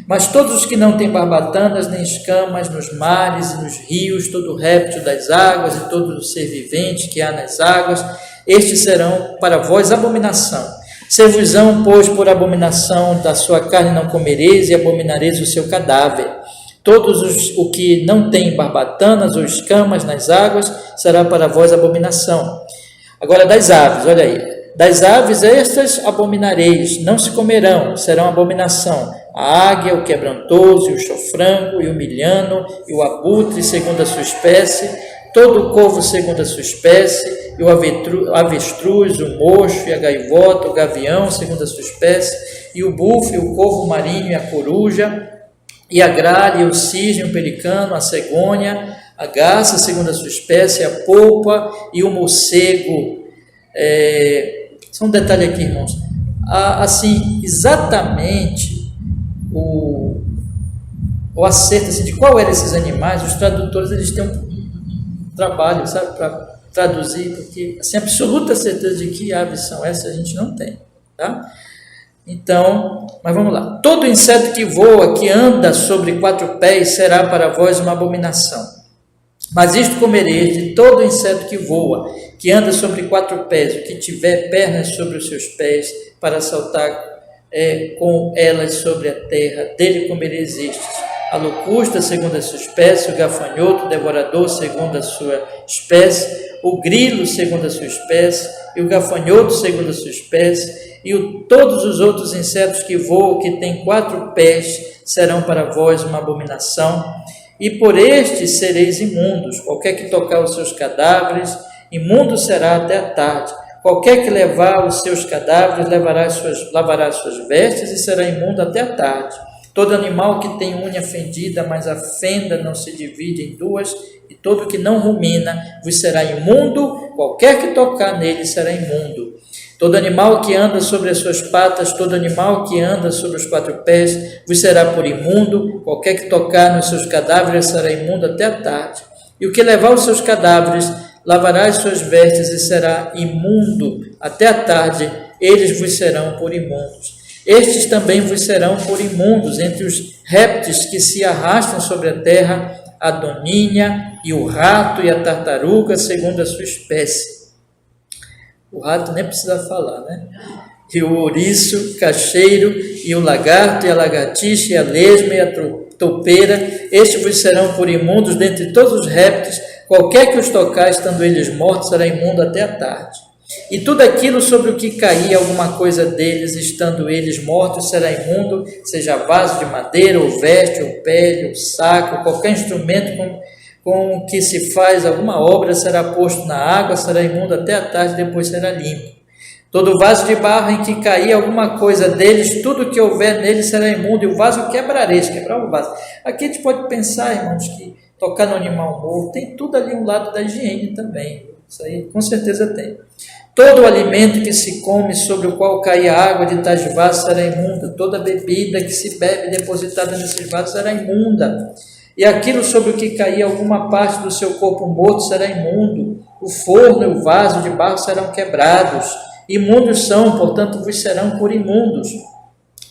Mas todos os que não têm barbatanas nem escamas nos mares e nos rios, todo réptil das águas e todo o ser vivente que há nas águas, estes serão para vós abominação. Ser-vos-ão, pois, por abominação, da sua carne não comereis e abominareis o seu cadáver. Todos o que não têm barbatanas ou escamas nas águas será para vós abominação. Agora das aves, olha aí. Das aves estas abominareis, não se comerão, serão abominação. A águia, o quebrantoso, e o chofrango, e o milhano, e o abutre, segundo a sua espécie, todo o corvo segundo a sua espécie, e o avestruz, o mocho, e a gaivota, o gavião, segundo a sua espécie, e o bufo, e o corvo marinho, e a coruja, e a gralha, e o cisne, o pelicano, a cegônia, a garça, segundo a sua espécie, a polpa, e o morcego. Só um detalhe aqui, irmãos. Assim, exatamente o acerto assim, de qual eram esses animais, os tradutores eles têm um trabalho, sabe, para traduzir, porque assim, absoluta certeza de que aves são essas a gente não tem, tá? Então, mas vamos lá. Todo inseto que voa, que anda sobre 4 pés, será para vós uma abominação. Mas isto comereis de todo inseto que voa, que anda sobre 4 pés, o que tiver pernas sobre os seus pés, para saltar com elas sobre a terra, dele comereis estes: a locusta, segundo a sua espécie, o gafanhoto, o devorador, segundo a sua espécie, o grilo, segundo a sua espécie, e o gafanhoto, segundo a sua espécie, e todos os outros insetos que voam, que têm 4 pés, serão para vós uma abominação. E por estes sereis imundos. Qualquer que tocar os seus cadáveres, imundo será até a tarde. Qualquer que levar os seus cadáveres lavará as suas vestes e será imundo até a tarde. Todo animal que tem unha fendida, mas a fenda não se divide em duas, e todo que não rumina vos será imundo, qualquer que tocar nele será imundo. Todo animal que anda sobre as suas patas, todo animal que anda sobre os 4 pés, vos será por imundo, qualquer que tocar nos seus cadáveres será imundo até a tarde. E o que levar os seus cadáveres, lavará as suas vestes e será imundo até a tarde, eles vos serão por imundos. Estes também vos serão por imundos, entre os répteis que se arrastam sobre a terra, a doninha e o rato e a tartaruga, segundo a sua espécie. O rato nem precisa falar, né? E o ouriço, cacheiro, e o lagarto, e a lagartixa, e a lesma, e a toupeira, estes vos serão por imundos dentre todos os répteis, qualquer que os tocar, estando eles mortos, será imundo até a tarde. E tudo aquilo sobre o que cair alguma coisa deles, estando eles mortos, será imundo, seja vaso de madeira, ou veste, ou pele, ou saco, qualquer instrumento com que se faz alguma obra, será posto na água, será imundo até a tarde, depois será limpo. Todo vaso de barro em que cair alguma coisa deles, tudo que houver nele será imundo, e o vaso quebrareis, quebrar o vaso. Aqui a gente pode pensar, irmãos, que tocar no animal morto, tem tudo ali um lado da higiene também. Isso aí com certeza tem. Todo o alimento que se come, sobre o qual cair a água de tais vasos, será imunda. Toda bebida que se bebe depositada nesses vasos será imunda. E aquilo sobre o que cair alguma parte do seu corpo morto será imundo. O forno e o vaso de barro serão quebrados. Imundos são, portanto, vos serão por imundos.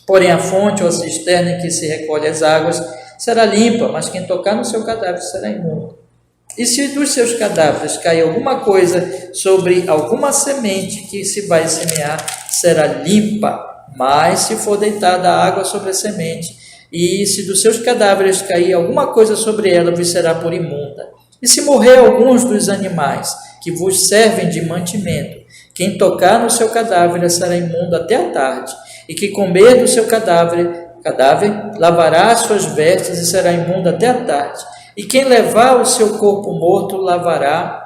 Porém, a fonte ou a cisterna em que se recolhe as águas será limpa, mas quem tocar no seu cadáver será imundo. E se dos seus cadáveres cair alguma coisa sobre alguma semente que se vai semear, será limpa, mas se for deitada a água sobre a semente, e se dos seus cadáveres cair alguma coisa sobre ela, vos será por imunda. E se morrer alguns dos animais que vos servem de mantimento, quem tocar no seu cadáver será imundo até a tarde, e que comer do seu cadáver lavará as suas vestes e será imundo até a tarde. E quem levar o seu corpo morto lavará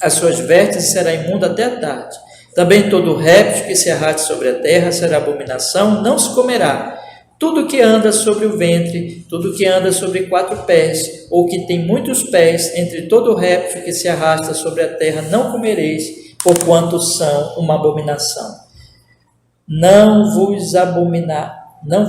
as suas vestes e será imundo até a tarde. Também todo réptil que se arraste sobre a terra será abominação, não se comerá. Tudo que anda sobre o ventre, tudo que anda sobre 4 pés, ou que tem muitos pés, entre todo réptil que se arrasta sobre a terra, não comereis, porquanto são uma abominação. Não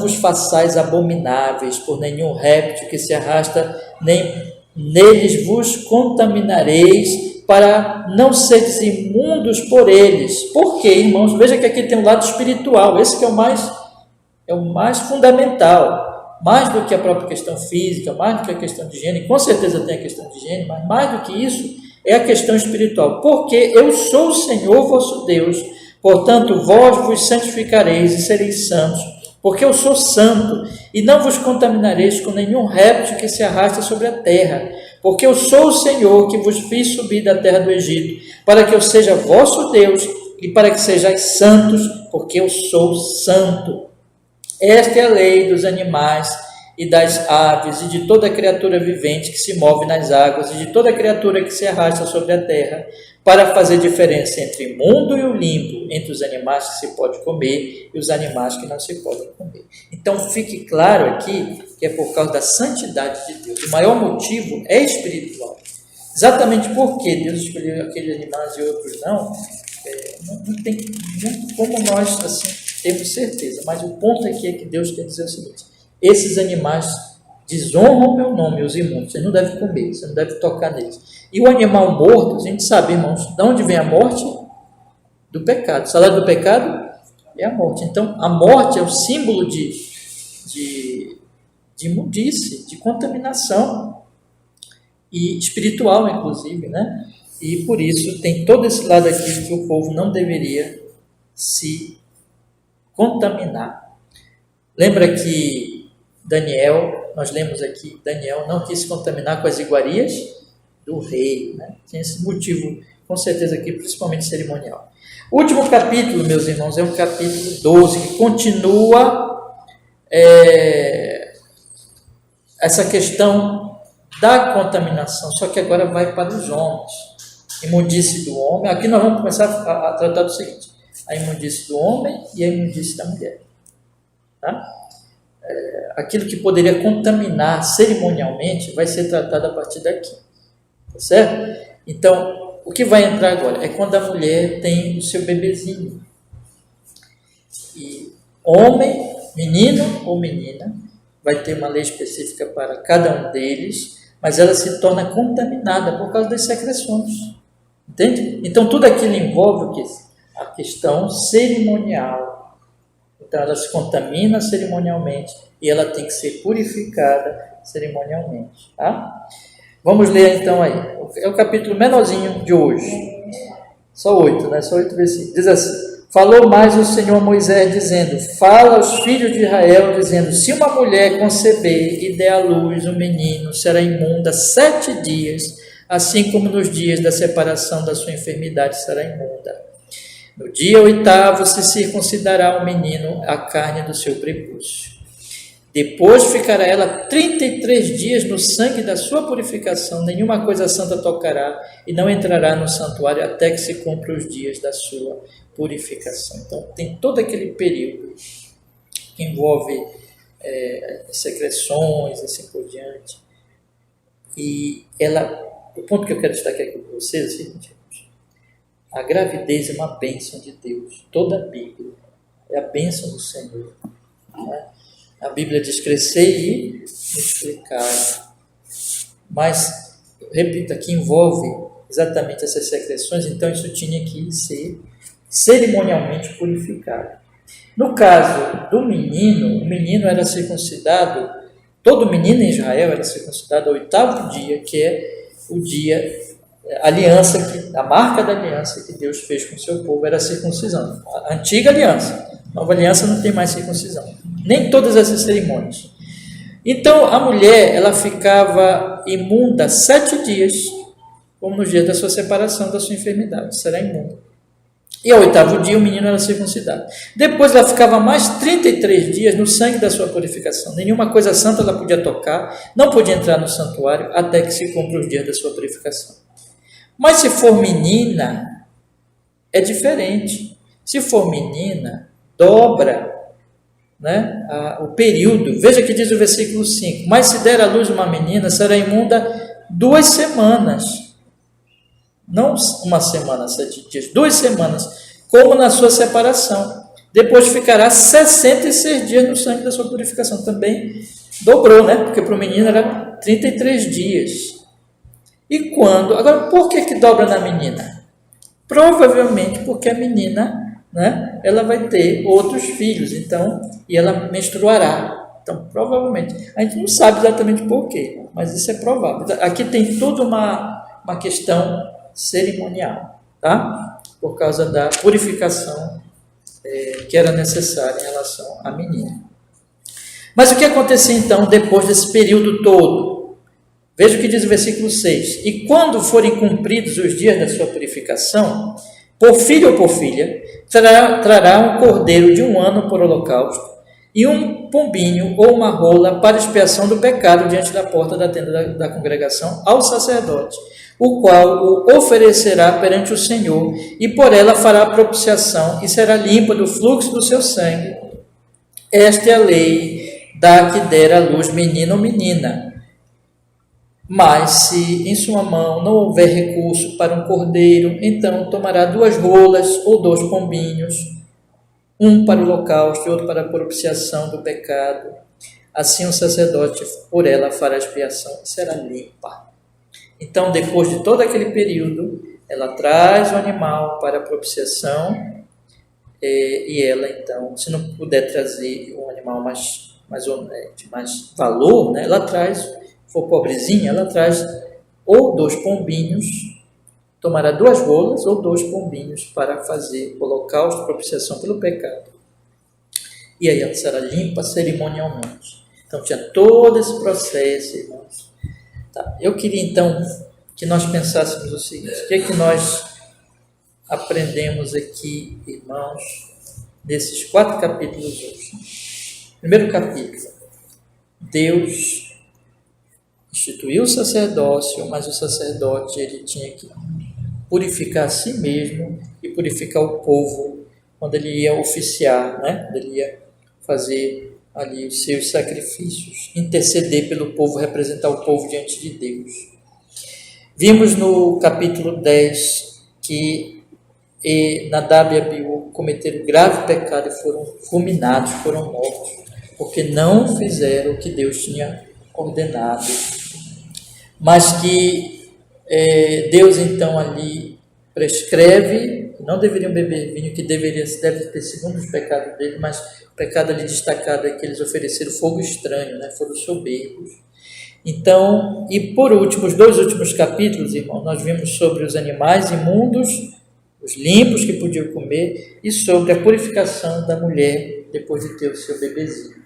vos façais abomináveis por nenhum réptil que se arrasta, nem neles vos contaminareis, para não seres imundos por eles. Por quê, irmãos? Veja que aqui tem um lado espiritual, esse que é o mais fundamental, mais do que a própria questão física, mais do que a questão de higiene. Com certeza tem a questão de higiene, mas mais do que isso é a questão espiritual. Porque eu sou o Senhor vosso Deus, portanto vós vos santificareis e sereis santos, porque eu sou santo, e não vos contaminareis com nenhum réptil que se arrasta sobre a terra, porque eu sou o Senhor que vos fiz subir da terra do Egito, para que eu seja vosso Deus, e para que sejais santos, porque eu sou santo. Esta é a lei dos animais e das aves, e de toda criatura vivente que se move nas águas, e de toda criatura que se arrasta sobre a terra, para fazer diferença entre imundo e o limpo, entre os animais que se pode comer e os animais que não se podem comer. Então fique claro aqui que é por causa da santidade de Deus. O maior motivo é espiritual. Exatamente porque Deus escolheu aqueles animais e outros não tem muito como nós assim temos certeza. Mas o ponto aqui é que Deus quer dizer o seguinte: esses animais desonram o meu nome, os imundos. Você não deve comer, você não deve tocar neles. E o animal morto, a gente sabe, irmãos, de onde vem a morte? Do pecado. O salário do pecado é a morte. Então, a morte é o símbolo de imundice, de contaminação, e espiritual, inclusive, né? E por isso tem todo esse lado aqui que o povo não deveria se contaminar. Lembra que Daniel, nós lemos aqui, Daniel não quis se contaminar com as iguarias do rei, né? Tem esse motivo, com certeza aqui, principalmente cerimonial. O último capítulo, meus irmãos, é o capítulo 12, que continua essa questão da contaminação, só que agora vai para os homens. imundície do homem. Aqui nós vamos começar a tratar do seguinte: a imundície do homem e a imundície da mulher. Tá? Aquilo que poderia contaminar cerimonialmente vai ser tratado a partir daqui. Tá certo? Então, o que vai entrar agora é quando a mulher tem o seu bebezinho. E homem, menino ou menina, vai ter uma lei específica para cada um deles, mas ela se torna contaminada por causa das secreções. Entende? Então, tudo aquilo envolve o quê? A questão cerimonial. Então, ela se contamina cerimonialmente e ela tem que ser purificada cerimonialmente. Tá? Vamos ler então aí. É o capítulo menorzinho de hoje. Só 8, né? Só 8 versículos. Diz assim: falou mais o Senhor a Moisés, dizendo: fala aos filhos de Israel, dizendo: se uma mulher conceber e der à luz um menino, será imunda 7 dias, assim como nos dias da separação da sua enfermidade será imunda. No dia 8º se circuncidará o menino a carne do seu prepúcio. Depois ficará ela 33 dias no sangue da sua purificação, nenhuma coisa santa tocará e não entrará no santuário até que se cumpra os dias da sua purificação. Então, tem todo aquele período que envolve secreções, assim por diante. E o ponto que eu quero destacar aqui para vocês é o seguinte: a gravidez é uma bênção de Deus. Toda a Bíblia é a bênção do Senhor. Né? A Bíblia diz crescer e multiplicar. Mas, repito, aqui envolve exatamente essas secreções, então isso tinha que ser cerimonialmente purificado. No caso do menino, o menino era circuncidado, todo menino em Israel era circuncidado ao 8º dia, que é o dia, a aliança, a marca da aliança que Deus fez com o seu povo era a circuncisão. A antiga aliança. A nova aliança não tem mais circuncisão. Nem todas essas cerimônias. Então, a mulher, ela ficava imunda 7 dias, como no dia da sua separação, da sua enfermidade. Será imunda. E ao 8º dia o menino era circuncidado. Depois ela ficava mais 33 dias no sangue da sua purificação. Nenhuma coisa santa ela podia tocar, não podia entrar no santuário até que se cumpra os dias da sua purificação. Mas se for menina, é diferente. Se for menina, dobra, né, o período. Veja que diz o versículo 5: mas se der à luz uma menina, será imunda 2 semanas. Não uma semana, 7 dias, 2 semanas, como na sua separação. Depois ficará 66 dias no sangue da sua purificação. Também dobrou, né? Porque para o menino era 33 dias. E quando? Agora, por que dobra na menina? Provavelmente porque a menina, né, ela vai ter outros filhos, então, e ela menstruará. Então, provavelmente. A gente não sabe exatamente por quê, mas isso é provável. Aqui tem toda uma questão cerimonial, tá? Por causa da purificação que era necessária em relação à menina. Mas o que acontecia então depois desse período todo? Veja o que diz o versículo 6: e quando forem cumpridos os dias da sua purificação, por filho ou por filha, trará um cordeiro de 1 ano por holocausto, e um pombinho ou uma rola para expiação do pecado diante da porta da tenda da congregação ao sacerdote, o qual o oferecerá perante o Senhor, e por ela fará propiciação, e será limpa do fluxo do seu sangue. Esta é a lei da que der à luz menino ou menina. Mas se em sua mão não houver recurso para um cordeiro, então tomará 2 rolas ou 2 pombinhos, um para o holocausto e outro para a propiciação do pecado. Assim o sacerdote por ela fará expiação e será limpa. Então, depois de todo aquele período, ela traz o animal para a propiciação e ela, então, se não puder trazer um animal de mais valor, né, ela traz, se for pobrezinha, ela traz ou 2 pombinhos, tomará 2 rolas ou 2 pombinhos para fazer holocausto, propiciação pelo pecado. E aí ela será limpa cerimonialmente. Então, tinha todo esse processo, irmãos. Tá. Eu queria, então, que nós pensássemos o seguinte: o que é que nós aprendemos aqui, irmãos, nesses 4 capítulos hoje? Primeiro capítulo: Deus instituiu o sacerdócio, mas o sacerdote ele tinha que purificar a si mesmo e purificar o povo quando ele ia oficiar, né? Quando ele ia fazer ali os seus sacrifícios, interceder pelo povo, representar o povo diante de Deus. Vimos no capítulo 10 que Nadab e Abiú cometeram grave pecado e foram fulminados, foram mortos, porque não fizeram o que Deus tinha ordenado. Mas que Deus então ali prescreve que não deveriam beber vinho, que deve ter segundo os pecados deles, mas o pecado ali destacado é que eles ofereceram fogo estranho, né? Foram soberbos. Então, e por último, os 2 últimos capítulos, irmão, nós vimos sobre os animais imundos, os limpos que podiam comer, e sobre a purificação da mulher depois de ter o seu bebezinho.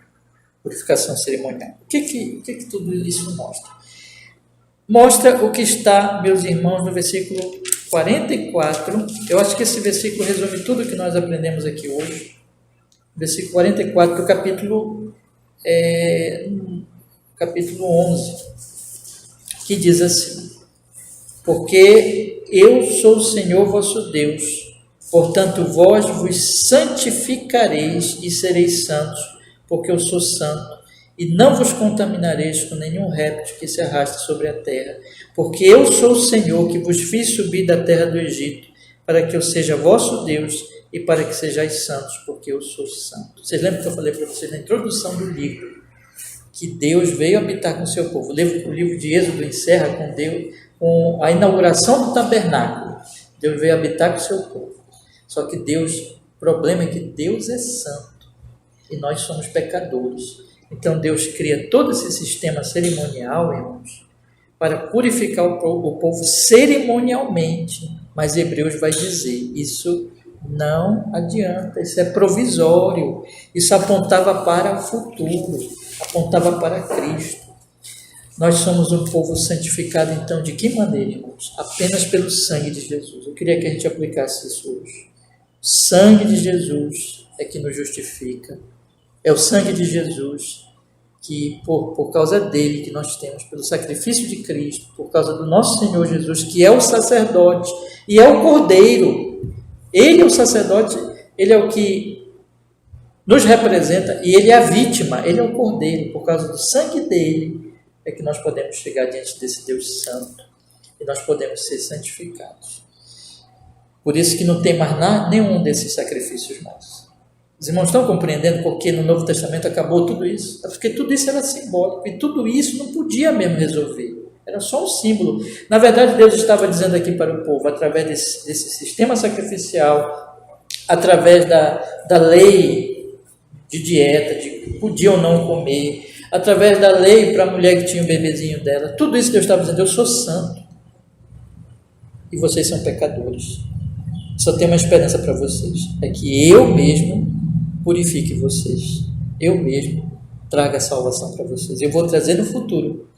Purificação cerimonial. O que tudo isso mostra? Mostra o que está, meus irmãos, no versículo 44. Eu acho que esse versículo resume tudo o que nós aprendemos aqui hoje. Versículo 44 do capítulo 11, que diz assim: porque eu sou o Senhor vosso Deus, portanto vós vos santificareis e sereis santos, porque eu sou santo, e não vos contaminareis com nenhum réptil que se arraste sobre a terra, porque eu sou o Senhor que vos fiz subir da terra do Egito, para que eu seja vosso Deus e para que sejais santos, porque eu sou santo. Vocês lembram que eu falei para vocês na introdução do livro, que Deus veio habitar com o seu povo? O livro de Êxodo encerra com a inauguração do tabernáculo. Deus veio habitar com o seu povo. Só que o problema é que Deus é santo e nós somos pecadores. Então Deus cria todo esse sistema cerimonial, irmãos, para purificar o povo cerimonialmente. Mas Hebreus vai dizer, isso não adianta, isso é provisório, isso apontava para o futuro, apontava para Cristo. Nós somos um povo santificado, então, de que maneira, irmãos? Apenas pelo sangue de Jesus. Eu queria que a gente aplicasse isso hoje. O sangue de Jesus é que nos justifica. É o sangue de Jesus que, por causa dele, que nós temos, pelo sacrifício de Cristo, por causa do nosso Senhor Jesus, que é o sacerdote e é o Cordeiro. Ele é o sacerdote, ele é o que nos representa e ele é a vítima, ele é o Cordeiro. Por causa do sangue dele é que nós podemos chegar diante desse Deus santo e nós podemos ser santificados. Por isso que não tem mais nenhum desses sacrifícios mais. Os irmãos estão compreendendo porque no Novo Testamento acabou tudo isso? É porque tudo isso era simbólico e tudo isso não podia mesmo resolver. Era só um símbolo. Na verdade, Deus estava dizendo aqui para o povo, através desse sistema sacrificial, através da lei de dieta, de podia ou não comer, através da lei para a mulher que tinha o bebezinho dela, tudo isso Deus estava dizendo, eu sou santo e vocês são pecadores. Só tem uma esperança para vocês, é que eu mesmo purifique vocês, eu mesmo traga a salvação para vocês. Eu vou trazer no futuro,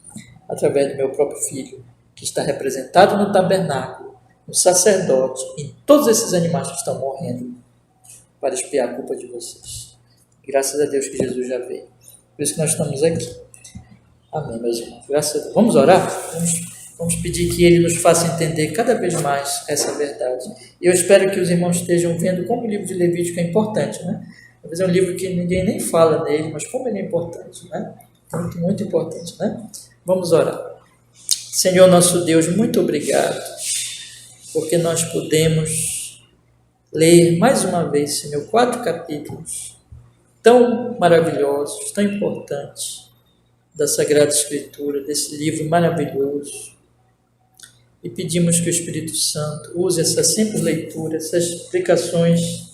através do meu próprio Filho, que está representado no tabernáculo, no sacerdote, em todos esses animais que estão morrendo, para expiar a culpa de vocês. Graças a Deus que Jesus já veio. Por isso que nós estamos aqui. Amém, meus irmãos. Graças a Deus. Vamos orar? Vamos pedir que Ele nos faça entender cada vez mais essa verdade. E eu espero que os irmãos estejam vendo como o livro de Levítico é importante, né? Às vezes é um livro que ninguém nem fala nele, mas como ele é importante, né? Muito, muito importante, né? Vamos orar. Senhor nosso Deus, muito obrigado, porque nós podemos ler mais uma vez, Senhor, 4 capítulos tão maravilhosos, tão importantes da Sagrada Escritura, desse livro maravilhoso. E pedimos que o Espírito Santo use essa simples leitura, essas explicações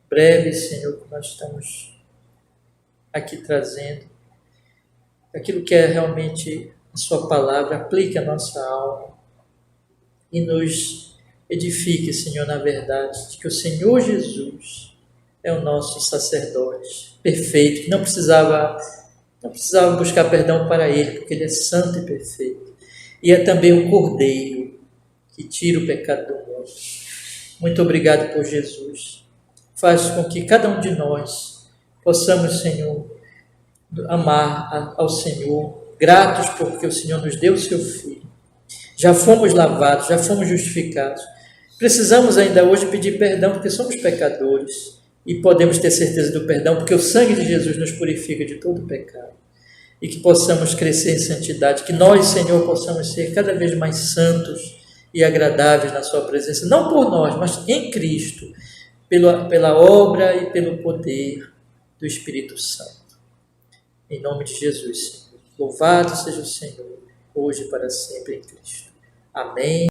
breves, Senhor, que nós estamos aqui trazendo, aquilo que é realmente a sua palavra, aplique a nossa alma e nos edifique, Senhor, na verdade, de que o Senhor Jesus é o nosso sacerdote perfeito, que não precisava buscar perdão para Ele, porque Ele é santo e perfeito. E é também o Cordeiro que tira o pecado do mundo. Muito obrigado por Jesus. Faz com que cada um de nós possamos, Senhor, amar ao Senhor, gratos porque o Senhor nos deu o seu Filho. Já fomos lavados, já fomos justificados, Precisamos ainda hoje pedir perdão porque somos pecadores e podemos ter certeza do perdão porque o sangue de Jesus nos purifica de todo pecado. E que possamos crescer em santidade, que nós, Senhor, possamos ser cada vez mais santos e agradáveis na sua presença, não por nós, mas em Cristo, pela obra e pelo poder do Espírito Santo. Em nome de Jesus, Senhor. Louvado seja o Senhor, hoje e para sempre em Cristo. Amém.